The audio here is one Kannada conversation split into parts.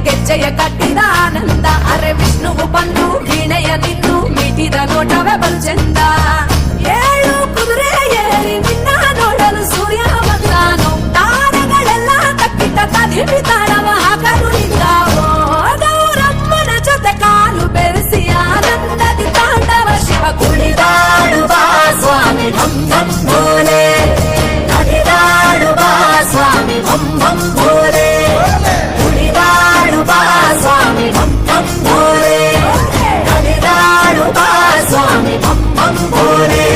ಗೆಜ್ಜೆಯ ಕಟ್ಟಿದ ಆನಂದ ಅರೆ ವಿಷ್ಣುವು ಬಂದು ವೀಣೆಯ ನಿನ್ನು ಮೀಟಿದ ನೋಟವೇ ಬಲ್ಚಂದ ಏಳು ಕುದುರೆ ಏರಿ ನಿನ್ನ ನೋಡಲು ಸೂರ್ಯ ಬಂದಾನು ತಾರಗಳೆಲ್ಲ ತಕ್ಕಿಟ್ಟ ಕದಿಮಿ ತಾಳವ ಹಾಕಲು ನಿಂತಾವೋ ಗೌರಮ್ಮನ ಜೊತೆ ಕಾಲು ಬೆರೆಸಿ ಆನಂದದಿ ತಾಂಡವ ಶಿವ ಕುಣಿದಾಡುವ ಸ್ವಾಮಿ ಢಂ ಢಂ ಭೋಲೆ ನಡೆದಾಡುವ ಸ್ವಾಮಿ ಭಂ ಭಂ ಭೋಲೆ ಕುಣಿದಾಡುವ ಸ್ವಾಮಿ ಭಂ ಭಂ ಭೋಲೆ ನಡೆದಾಡುವ ಸ್ವಾಮಿ ಭಂ ಭಂ ಭೋಲೆ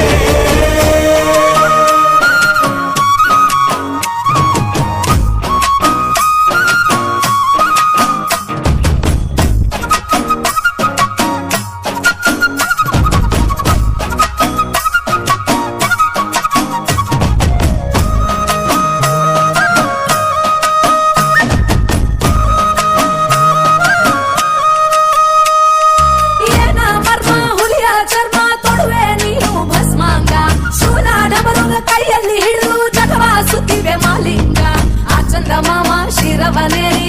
ಕೈಯಲ್ಲಿ ಹಿಡಿದು ಜಗವ ಸುತ್ತಿವೆ ಮಾಲಿಂಗ ಆ ಚಂದ ಮಾಮ ಶಿರವನೇರಿ